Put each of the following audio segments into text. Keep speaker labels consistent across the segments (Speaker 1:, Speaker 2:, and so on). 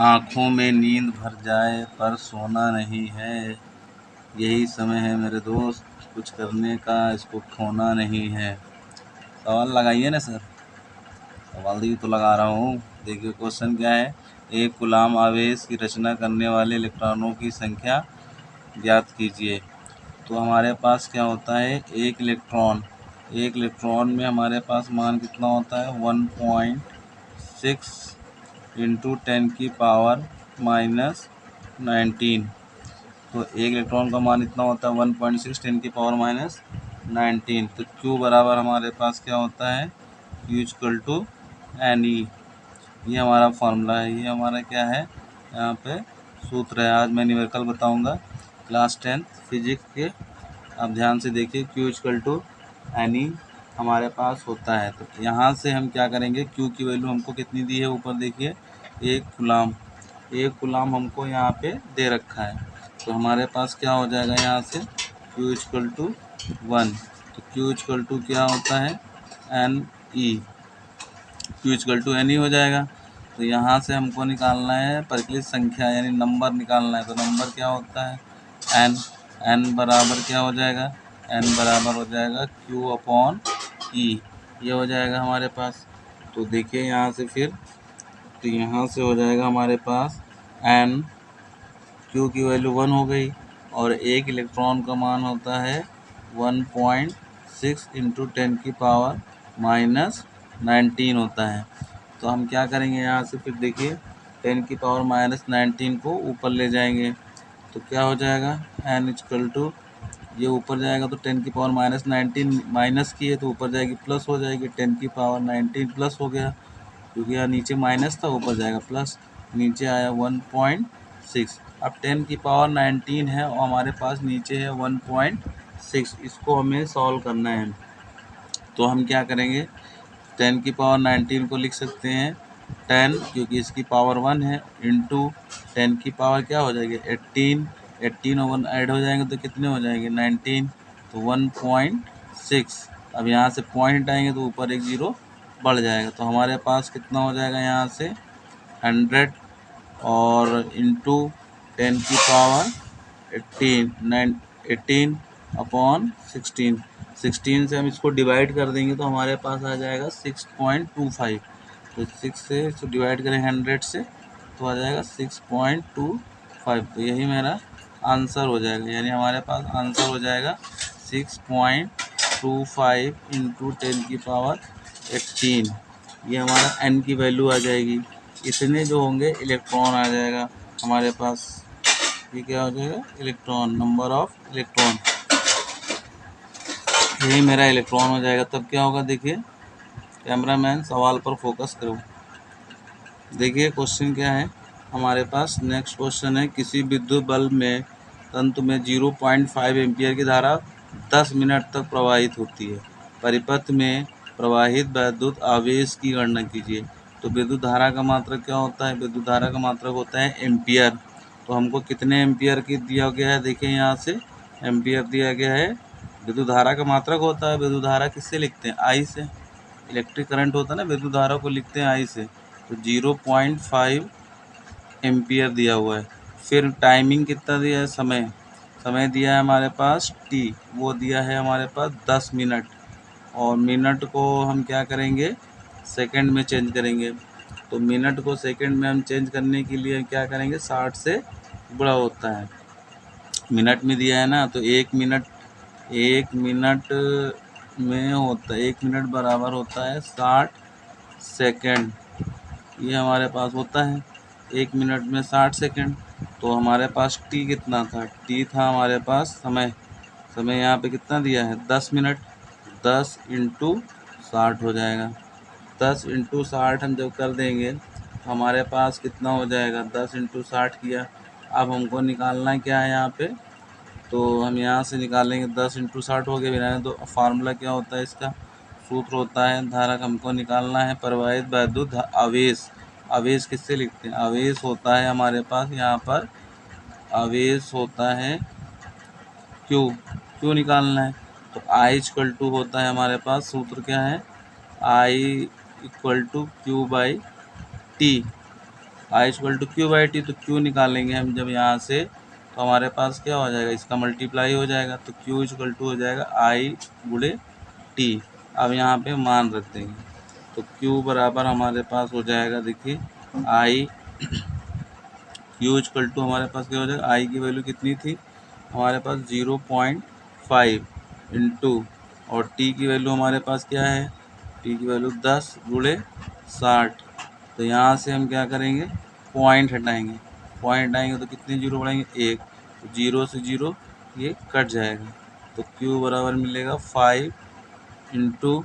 Speaker 1: आँखों में नींद भर जाए पर सोना नहीं है, यही समय है मेरे दोस्त कुछ करने का, इसको खोना नहीं है। सवाल लगाइए ना सर। सवाल देखिए तो लगा रहा हूँ। देखिए क्वेश्चन क्या है, एक कूलाम आवेश की रचना करने वाले इलेक्ट्रॉनों की संख्या ज्ञात कीजिए। तो हमारे पास क्या होता है, एक इलेक्ट्रॉन में हमारे पास मान कितना होता है 1.6 इंटू 10⁻⁻⁹। तो एक इलेक्ट्रॉन का मान इतना होता है 1.6 10⁻⁻⁹। तो Q बराबर हमारे पास क्या होता है, Q इक्वल टू Ne। ये हमारा फॉर्मूला है, ये हमारा क्या है, यहाँ पे सूत्र है। आज मैं न्यूमेरिकल बताऊंगा क्लास 10 फिजिक्स के, आप ध्यान से देखिए। Q इक्वल टू Ne हमारे पास होता है। तो यहाँ से हम क्या करेंगे, Q की वैल्यू हमको कितनी दी है, ऊपर देखिए एक कूलाम हमको यहाँ पे दे रखा है। तो हमारे पास क्या हो जाएगा, यहाँ से Q इक्वल टू 1। तो Q इक्वल टू क्या होता है Ne, Q equal to Ne हो जाएगा। तो यहाँ से हमको निकालना है परिकलित संख्या यानी नंबर निकालना है। तो नंबर क्या होता है n बराबर क्या हो जाएगा, n बराबर हो जाएगा Q/E। ये हो जाएगा हमारे पास। तो देखिए यहाँ से फिर, तो यहाँ से हो जाएगा हमारे पास n, Q की वैल्यू 1 हो गई और एक इलेक्ट्रॉन का मान होता है 1.6 इंटू 10⁻⁻19 होता है। तो हम क्या करेंगे, यहाँ से फिर देखिए 10⁻⁻19 को ऊपर ले जाएंगे। तो क्या हो जाएगा n इक्वल टू, ये ऊपर जाएगा तो 10⁻⁻19 माइनस की है तो ऊपर जाएगी प्लस हो जाएगी, 10⁻19 प्लस हो गया क्योंकि यहाँ नीचे माइनस था, ऊपर जाएगा प्लस, नीचे आया 1.6। अब 10⁻19 है और हमारे पास नीचे है 1.6, इसको हमें सॉल्व करना है। तो हम क्या करेंगे, 10⁻19 को लिख सकते हैं 10 क्योंकि इसकी पावर 1 है, इंटू 10 की पावर क्या हो जाएगी 18 और 1 ऐड हो जाएंगे तो कितने हो जाएंगे 19, तो 1.6। अब यहाँ से पॉइंट आएंगे तो ऊपर एक ज़ीरो बढ़ जाएगा। तो हमारे पास कितना हो जाएगा, यहाँ से 100 और इंटू 10 की पावर 18 16 से हम इसको डिवाइड कर देंगे तो हमारे पास आ जाएगा 6.25। तो 6 से इसको डिवाइड करें 100 से तो आ जाएगा 6.25। तो यही मेरा आंसर हो जाएगा, यानी हमारे पास आंसर हो जाएगा 6.25 इंटू 10 की पावर 18। ये हमारा n की वैल्यू आ जाएगी। इतने जो होंगे इलेक्ट्रॉन आ जाएगा हमारे पास। ये क्या हो जाएगा, इलेक्ट्रॉन, नंबर ऑफ इलेक्ट्रॉन, यही मेरा इलेक्ट्रॉन हो जाएगा। तब क्या होगा, देखिए कैमरामैन सवाल पर फोकस करो। देखिए क्वेश्चन क्या है हमारे पास, नेक्स्ट क्वेश्चन है, किसी विद्युत बल्ब में तंतु में 0.5 एम्पियर की धारा 10 मिनट तक प्रवाहित होती है। परिपथ में प्रवाहित विद्युत आवेश की गणना कीजिए। तो विद्युत धारा का मात्रक क्या होता है, विद्युत धारा का मात्रक होता है एम्पियर। तो हमको कितने एम्पियर की दिया गया है, देखिए यहाँ से एम्पियर दिया गया है। विद्युत धारा का मात्रक होता है, विद्युत धारा किससे लिखते हैं, आई से। इलेक्ट्रिक करंट होता है ना, विद्युत धारा को लिखते हैं आई से। तो 0.5 एम्पियर दिया हुआ है। फिर टाइमिंग कितना दिया है, समय दिया है हमारे पास टी, वो दिया है हमारे पास 10 मिनट। और मिनट को हम क्या करेंगे, सेकंड में चेंज करेंगे। तो मिनट को सेकंड में हम चेंज करने के लिए क्या करेंगे, 60 से गुणा होता है। मिनट में दिया है ना, तो एक मिनट में होता है, 1 मिनट बराबर होता है 60 सेकंड। ये हमारे पास होता है 1 मिनट में 60 सेकंड। तो हमारे पास टी कितना था, टी था हमारे पास समय यहाँ पे कितना दिया है 10 मिनट। 10 इंटू 60 हो जाएगा। 10 इंटू 60 हम जब कर देंगे तो हमारे पास कितना हो जाएगा, 10 इंटू 60 किया। अब हमको निकालना क्या है यहाँ पे, तो हम यहाँ से निकालेंगे 10 इंटू 60 हो गया। तो फार्मूला क्या होता है इसका, सूत्र होता है, धारा हमको निकालना है प्रवाहित विद्युत आवेश। आवेश किससे लिखते हैं, आवेश होता है हमारे पास यहाँ पर, आवेश होता है क्यू निकालना है। तो आई इक्वल टू होता है हमारे पास, सूत्र क्या है, I equal to Q/T। I equal to Q by T, तो क्यू निकालेंगे हम जब यहाँ से, तो हमारे पास क्या हो जाएगा, इसका मल्टीप्लाई हो जाएगा, तो क्यू इक्वल टू हो जाएगा आई गुणे टी। अब यहाँ पे मान रख देंगे, तो क्यू बराबर हमारे पास हो जाएगा, देखिए आई, क्यू इक्वल टू हमारे पास क्या हो जाएगा, आई की वैल्यू कितनी थी हमारे पास 0.5 इंटू, और टी की वैल्यू हमारे पास क्या है, टी की वैल्यू 10 गुणे 60। तो यहाँ से हम क्या करेंगे, पॉइंट हटाएंगे, पॉइंट हटाएंगे तो कितने जीरो बढ़ाएंगे, एक, तो जीरो से जीरो ये कट जाएगा, तो क्यू बराबर मिलेगा 5 इंटू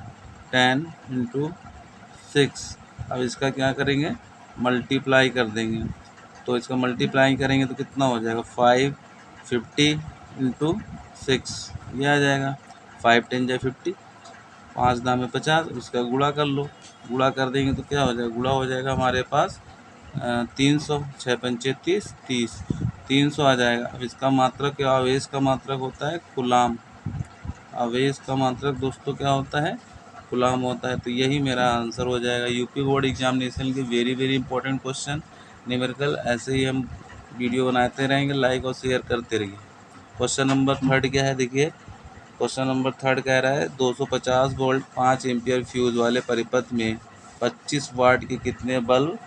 Speaker 1: 10 इंटू 6। अब इसका क्या करेंगे, मल्टीप्लाई कर देंगे, तो इसका मल्टीप्लाई करेंगे तो कितना हो जाएगा, 550 इंटू 6, ये आ जाएगा 5 10 जा 50, 5 दाम में 50, उसका गुणा कर लो, गुणा कर देंगे तो क्या हो जाएगा, गुणा हो जाएगा हमारे पास 300, 6 पंचे 30, 30, 300 आ जाएगा। अब इसका मात्रक क्या, आवेश का मात्रक होता है कूलाम, आवेश का मात्रक दोस्तों क्या होता है, कूलाम होता है। तो यही मेरा आंसर हो जाएगा। यूपी बोर्ड एग्जामिनेशन के very very important question numerical, ऐसे ही हम वीडियो बनाते रहेंगे, लाइक और शेयर करते रहिए। क्वेश्चन नंबर 3 क्या है, देखिए क्वेश्चन नंबर 3 कह रहा है 250 वोल्ट 5 एम्पियर फ्यूज वाले परिपथ में 25 वाट के कितने बल्ब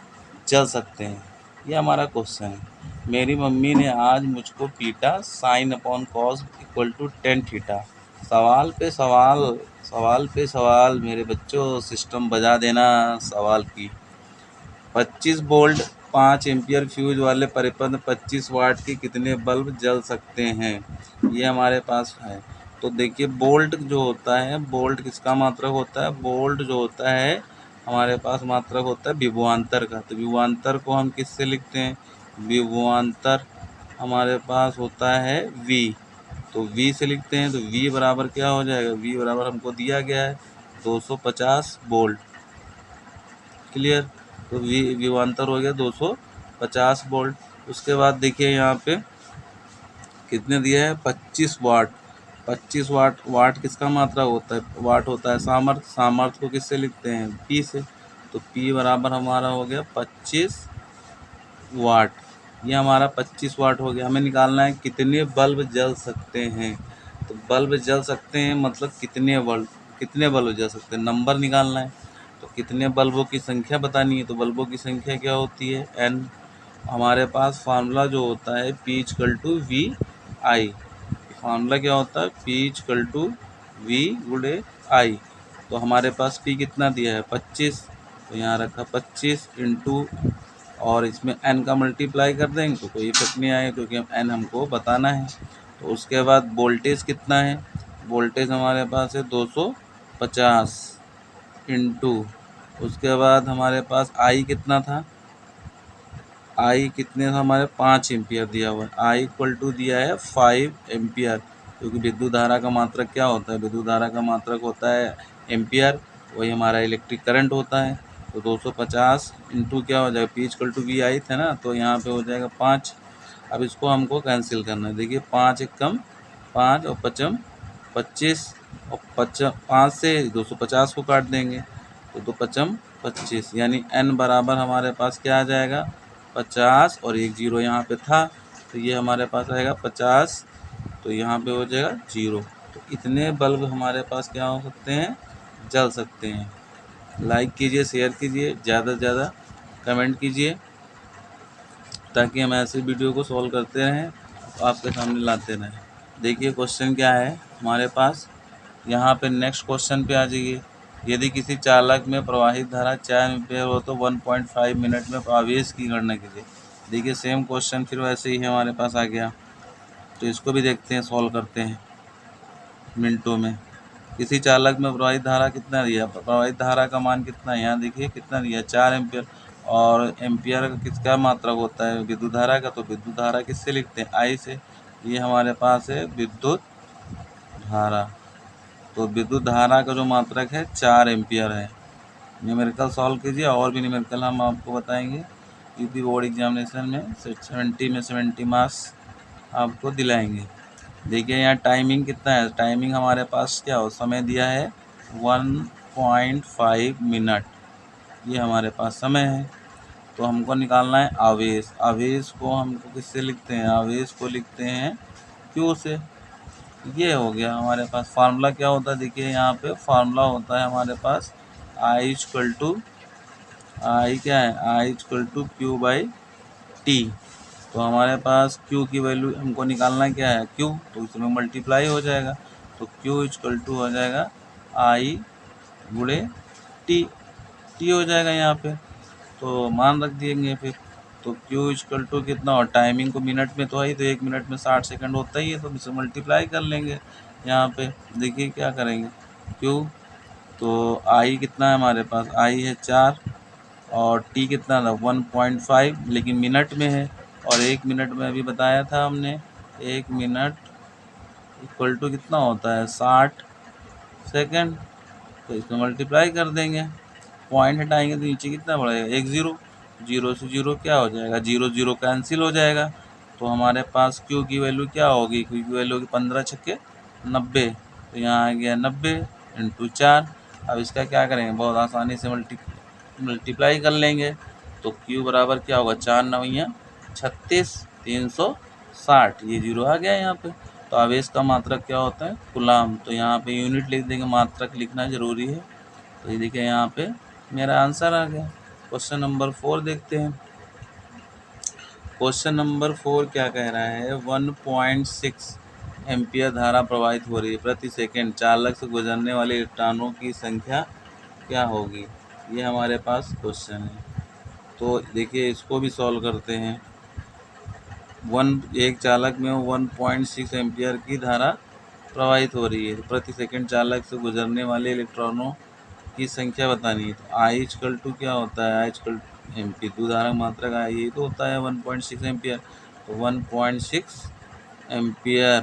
Speaker 1: जल सकते हैं, ये हमारा क्वेश्चन है। मेरी मम्मी ने आज मुझको पीटा, sine upon cos equal to tan theta. सवाल पे सवाल, सवाल पे सवाल मेरे बच्चों, सिस्टम बजा देना सवाल की। 25 वोल्ट 5 एम्पियर फ्यूज वाले परिपथ में 25 वाट के कितने बल्ब जल सकते हैं, ये हमारे पास है। तो देखिए वोल्ट जो होता है, वोल्ट किसका मात्रक होता है, वोल्ट जो होता है हमारे पास मात्रक होता है विभवांतर का। तो विभवांतर को हम किससे लिखते हैं, विभवांतर हमारे पास होता है V, तो V से लिखते हैं। तो V बराबर क्या हो जाएगा, V बराबर हमको दिया गया है 250 वोल्ट, क्लियर। तो विभवांतर हो गया 250 वोल्ट। उसके बाद देखिए यहाँ पे कितने दिया है, 25 वाट। 25 वाट, वाट किसका मात्रा होता है, वाट होता है सामर्थ्य, सामर्थ्य को किससे लिखते हैं, P से। तो P बराबर हमारा हो गया 25 वाट, ये हमारा 25 वाट हो गया। हमें निकालना है कितने बल्ब जल सकते हैं। तो बल्ब जल सकते हैं मतलब कितने बल्ब, कितने बल्ब जल सकते हैं, नंबर निकालना है। तो कितने बल्बों की संख्या बतानी है, तो बल्बों की संख्या क्या होती है, n। हमारे पास फार्मूला जो होता है P equal to V I, formula क्या होता है, P इक्वल टू वी गुणे आई। तो हमारे पास P कितना दिया है 25, तो यहाँ रखा 25 इंटू, और इसमें n का मल्टीप्लाई कर देंगे तो कोई इफेक्ट नहीं आएगा, क्योंकि हम n हमको बताना है। तो उसके बाद वोल्टेज कितना है, वोल्टेज हमारे पास है 250 इंटू, उसके बाद हमारे पास I कितना था, I कितने था हमारे 5 एम्पियर दिया हुआ है, I इक्वल टू दिया है 5 एम्पियर, क्योंकि विद्युत धारा का मात्रक क्या होता है, विद्युत धारा का मात्रक होता है एम्पियर, वही हमारा इलेक्ट्रिक करंट होता है। तो 250 इंटू क्या हो जाएगा, P इक्वल टू वी आई था ना, तो यहाँ पे हो जाएगा 5। अब इसको हमको कैंसिल करना है, देखिए 5 एकम 5 और पचम 25, और 5 से 250 को काट देंगे तो 2 पचम 25, यानी n बराबर हमारे पास क्या आ जाएगा 50, और एक जीरो यहाँ पे था, तो ये हमारे पास आएगा 50, तो यहाँ पे हो जाएगा 0। तो इतने बल्ब हमारे पास क्या हो सकते हैं, जल सकते हैं। लाइक कीजिए, शेयर कीजिए, ज़्यादा से ज़्यादा कमेंट कीजिए, ताकि हम ऐसे वीडियो को सॉल्व करते रहें, तो आपके सामने लाते रहें। देखिए क्वेश्चन क्या है हमारे पास, यहाँ पे नेक्स्ट क्वेश्चन पे आ जाइए। यदि किसी चालक में प्रवाहित धारा 4 एम्पीयर हो तो 1.5 मिनट में आवेश की गणना कीजिए। देखिए सेम क्वेश्चन फिर वैसे ही है हमारे पास आ गया, तो इसको भी देखते हैं, सॉल्व करते हैं मिनटों में। किसी चालक में प्रवाहित धारा कितना दिया, प्रवाहित धारा का मान कितना है, यहाँ देखिए कितना दिया 4 एम्पीयर, और एम्पियर का किसका मात्रक होता है, विद्युत धारा का। तो विद्युत धारा किससे लिखते हैं, आई से। ये हमारे पास है विद्युत धारा, तो विद्युत धारा का जो मात्रक है 4 एम्पियर है। न्यूमेरिकल सॉल्व कीजिए, और भी न्यूमेरिकल हम आपको बताएंगे यूपी बोर्ड एग्जामिनेशन में, 70 में 70 मार्क्स आपको दिलाएंगे। देखिए यहाँ टाइमिंग कितना है, टाइमिंग हमारे पास क्या हो, समय दिया है 1.5 मिनट, ये हमारे पास समय है। तो हमको निकालना है आवेश। आवेश को हमको किससे लिखते हैं? आवेश को लिखते हैं क्यू से। ये हो गया हमारे पास। फार्मूला क्या होता है? देखिए यहाँ पे फार्मूला होता है हमारे पास आई इक्वल टू, आई क्या है? I equal to Q by T. तो हमारे पास Q की वैल्यू हमको निकालना क्या है? Q, तो इसमें मल्टीप्लाई हो जाएगा। तो Q इक्वल टू हो जाएगा I गुणे T। T हो जाएगा यहाँ पे, तो मान रख देंगे फिर। तो Q इक्वल टू कितना, और टाइमिंग को मिनट में तो है ही, तो 1 मिनट में 60 सेकंड होता ही है, तो इसे मल्टीप्लाई कर लेंगे यहाँ पे। देखिए क्या करेंगे, Q तो I कितना है हमारे पास? I है 4, और T कितना था? 1.5, लेकिन मिनट में है। और 1 मिनट में अभी बताया था हमने, 1 मिनट इक्वल टू कितना होता है? 60 सेकंड। तो इसको मल्टीप्लाई कर देंगे, पॉइंट हटाएंगे तो नीचे कितना बढ़ेगा? 1 0। 0 से 0 क्या हो जाएगा? 0 0 कैंसिल हो जाएगा। तो हमारे पास Q की वैल्यू क्या होगी? Q की वैल्यू होगी 15 छक्के 90। तो यहाँ आ गया 90 इंटू 4। अब इसका क्या करेंगे? बहुत आसानी से मल्टीप्लाई कर लेंगे। तो Q बराबर क्या होगा? 4 9 36, 360। ये 0 आ गया यहाँ पे। तो आवेश का मात्रक क्या होता है? कूलाम। तो यहाँ पे यूनिट लिख देंगे, मात्रक लिखना जरूरी है। तो ये देखिए यहाँ पे मेरा आंसर आ गया। क्वेश्चन नंबर 4 देखते हैं। क्वेश्चन नंबर 4 क्या कह रहा है? 1.6 एम्पियर धारा प्रवाहित हो रही है प्रति सेकंड। चालक से गुजरने वाले इलेक्ट्रॉनों की संख्या क्या होगी? ये हमारे पास क्वेश्चन है। तो देखिए इसको भी सॉल्व करते हैं। एक चालक में 1.6 एम्पियर की धारा प्रवाहित हो रही है प्रति सेकंड। चालक से गुजरने वाले इलेक्ट्रॉनों की संख्या बतानी है। तो आई इक्वल टू क्या होता है? आई इक्वल एम्पी, विद्युत मात्रक आई, ये तो होता है 1.6 एम्पियर। तो 1.6 एम्पियर,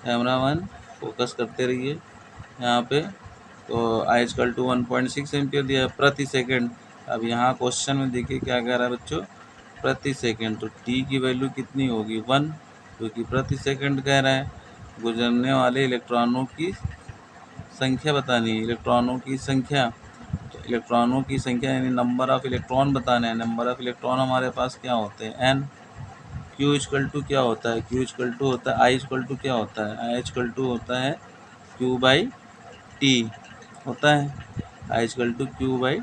Speaker 1: कैमरा वन फोकस करते रहिए यहाँ पे। तो आई इक्वल टू 1.6 एम्पियर दिया है प्रति सेकंड। अब यहाँ क्वेश्चन में देखिए क्या कह रहा है बच्चों? प्रति सेकंड। तो टी की वैल्यू कितनी होगी? 1, क्योंकि प्रति सेकंड कह रहा है। गुजरने वाले इलेक्ट्रॉनों की संख्या बतानी है, इलेक्ट्रॉनों की संख्या। तो इलेक्ट्रॉनों की संख्या यानी नंबर ऑफ इलेक्ट्रॉन बताना है। नंबर ऑफ इलेक्ट्रॉन हमारे पास क्या होते हैं? एन। क्यू इक्वल टू क्या होता है? क्यू इक्वल टू होता है, आई इक्वल टू क्या होता है? आई इक्वल टू होता है क्यू बाई टी होता है। I equal to Q by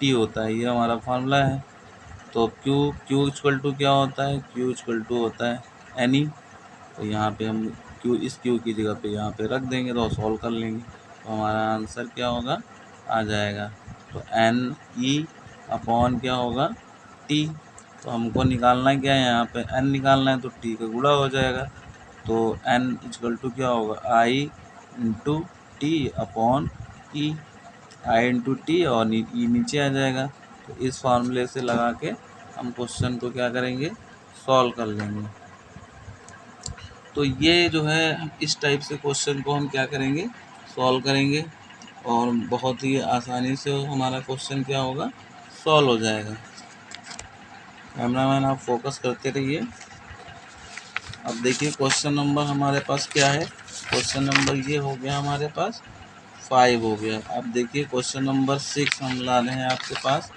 Speaker 1: T होता है, ये हमारा फार्मूला है। तो क्यू इक्वल टू क्या होता है? क्यू इक्वल टू होता है एन ई। तो यहाँ पे हम इस क्यू की जगह पे यहाँ पे रख देंगे तो सॉल्व कर लेंगे। तो हमारा आंसर क्या होगा? आ जाएगा। तो एन ई अपॉन क्या होगा? टी। तो हमको निकालना क्या है? यहाँ पे एन निकालना है, तो टी का गुणा हो जाएगा। तो एन इक्वल टू क्या होगा? आई इंटू टी अपॉन ई। आई इंटू टी और ई नीचे आ जाएगा। तो इस फार्मूले से लगा के हम क्वेश्चन को क्या करेंगे? सॉल्व कर लेंगे। तो ये जो है इस टाइप से क्वेश्चन को हम क्या करेंगे? सॉल्व करेंगे, और बहुत ही आसानी से हमारा क्वेश्चन क्या होगा? सॉल्व हो जाएगा। कैमरामैन आप फोकस करते रहिए। अब देखिए क्वेश्चन नंबर हमारे पास क्या है? क्वेश्चन नंबर ये हो गया हमारे पास 5 हो गया। अब देखिए क्वेश्चन नंबर 6 हम ला रहे हैं आपके पास।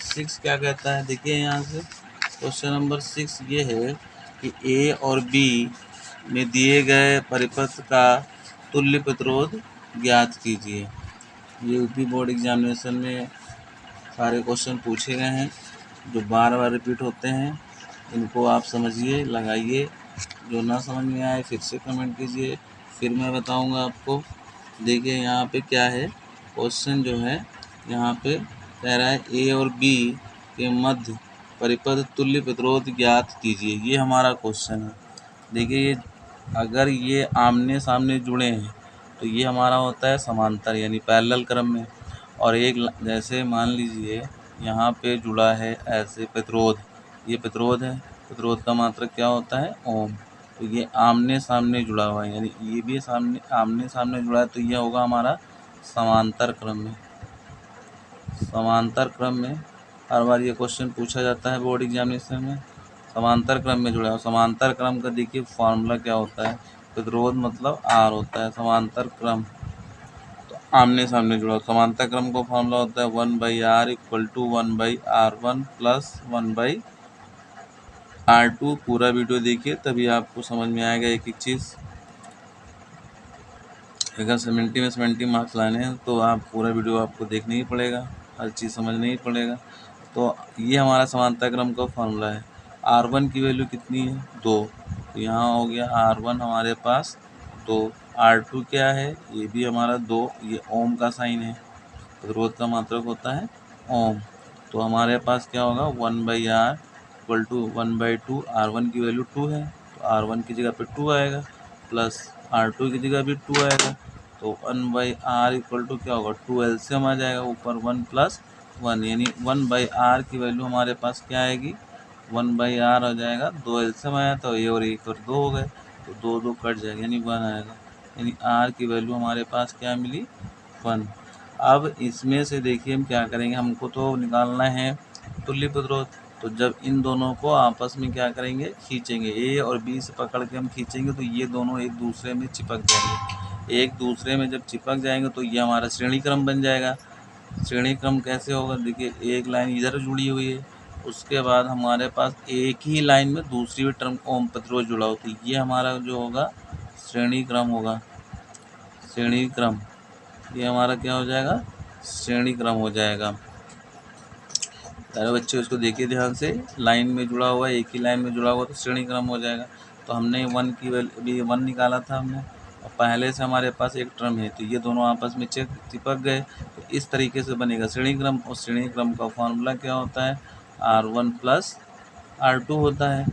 Speaker 1: 6 क्या कहता है? देखिए यहाँ से क्वेश्चन नंबर 6 ये है कि ए और बी में दिए गए परिपथ का तुल्य प्रतिरोध ज्ञात कीजिए। ये यूपी बोर्ड एग्जामिनेशन में सारे क्वेश्चन पूछे गए हैं जो बार बार रिपीट होते हैं। इनको आप समझिए, लगाइए। जो ना समझ में आए फिर से कमेंट कीजिए, फिर मैं बताऊंगा आपको। देखिए यहाँ पे क्या है क्वेश्चन जो है, यहाँ पे कह रहा है ए और बी के मध्य परिपथ तुल्य प्रतिरोध ज्ञात कीजिए। ये हमारा क्वेश्चन है। देखिए ये अगर ये आमने सामने जुड़े हैं तो ये हमारा होता है समांतर यानी पैरेलल क्रम में। और एक जैसे मान लीजिए यहाँ पे जुड़ा है ऐसे प्रतिरोध, ये प्रतिरोध है, प्रतिरोध का मात्रक क्या होता है? ओम। तो ये आमने सामने जुड़ा हुआ है, यानी ये भी आमने सामने जुड़ा है, तो ये होगा हमारा समांतर क्रम में। समांतर क्रम में हर बार ये क्वेश्चन पूछा जाता है बोर्ड एग्जामिनेशन में। समांतर क्रम में जुड़ा है। समांतर क्रम का देखिए फार्मूला क्या होता है? प्रतिरोध मतलब आर होता है समांतर क्रम। तो आमने सामने जुड़ा। समांतर क्रम का फॉर्मूला होता है 1/r equal to 1/r1 plus 1/r2। पूरा वीडियो देखिए तभी आपको समझ में आएगा एक एक चीज़। अगर 70 में 70 मार्क्स लाने हैं तो आप पूरा वीडियो आपको देखना ही पड़ेगा, हर चीज़ समझना ही पड़ेगा। तो ये हमारा समांतर क्रम का फॉर्मूला है। R1 की वैल्यू कितनी है 2, तो यहाँ हो गया R1 हमारे पास 2। R2 क्या है, ये भी हमारा 2, ये ओम का साइन है, प्रतिरोध का मात्रक होता है ओम। तो हमारे पास क्या होगा 1/r इक्वल टू 1/2। R1 की वैल्यू 2 है तो R1 की जगह पे 2 आएगा, प्लस R2 की जगह भी 2 आएगा। तो 1/r इक्वल टू क्या होगा 2 एलसीएम आ जाएगा, ऊपर 1 प्लस 1, यानी 1/r की वैल्यू हमारे पास क्या आएगी 1/r हो जाएगा। 2 एलसीएम आया तो ये और एक और 2 हो गए, तो 2 2 कट जाएगा यानी 1 आएगा, यानी r की वैल्यू हमारे पास क्या मिली 1। अब इसमें से देखिए हम क्या करेंगे, हमको तो निकालना है तुल्य प्रतिरोध। तो जब इन दोनों को आपस में क्या करेंगे खींचेंगे, ए और बी से पकड़ के हम खींचेंगे तो ये दोनों एक दूसरे में चिपक जाएंगे। एक दूसरे में जब चिपक जाएंगे तो ये हमारा श्रेणी क्रम बन जाएगा। श्रेणी क्रम कैसे होगा, देखिए एक लाइन इधर जुड़ी हुई है, उसके बाद हमारे पास एक ही लाइन में दूसरी भी टर्म ओम प्रतिरोध जुड़ा हो, तो ये हमारा जो होगा श्रेणी क्रम होगा। श्रेणी क्रम ये हमारा क्या हो जाएगा श्रेणी क्रम हो जाएगा। सारे बच्चे उसको देखिए ध्यान से, लाइन में जुड़ा हुआ है, एक ही लाइन में जुड़ा हुआ तो श्रेणी क्रम हो जाएगा। तो हमने 1 की वैल्यू भी 1 निकाला था हमने, और पहले से हमारे पास एक टर्म है तो ये दोनों आपस में चिपक गए, तो इस तरीके से बनेगा श्रेणी क्रम। और श्रेणी क्रम का फॉर्मूला क्या होता है R1 प्लस R2 होता है।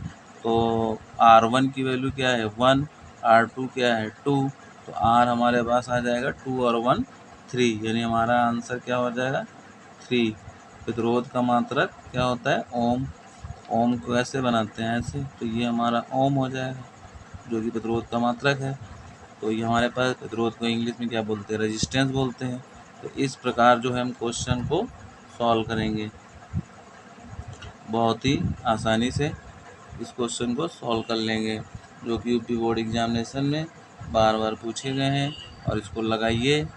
Speaker 1: तो R1 की वैल्यू क्या है 1, R2 क्या है 2, तो R हमारे पास आ जाएगा 2 और 1 3, यानी हमारा आंसर क्या हो जाएगा 3। प्रतिरोध का मात्रक क्या होता है ओम। ओम को ऐसे बनाते हैं ऐसे, तो ये हमारा ओम हो जाएगा जो कि प्रतिरोध का मात्रक है। तो ये हमारे पास प्रतिरोध को इंग्लिश में क्या बोलते हैं रेजिस्टेंस बोलते हैं। तो इस प्रकार जो है हम क्वेश्चन को सॉल्व करेंगे, बहुत ही आसानी से इस क्वेश्चन को सॉल्व कर लेंगे, जो कि यूपी बोर्ड एग्जामिनेशन में बार बार पूछे गए हैं। और इसको लगाइए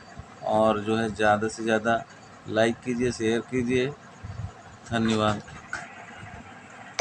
Speaker 1: और जो है ज़्यादा से ज़्यादा लाइक कीजिए, शेयर कीजिए। धन्यवाद।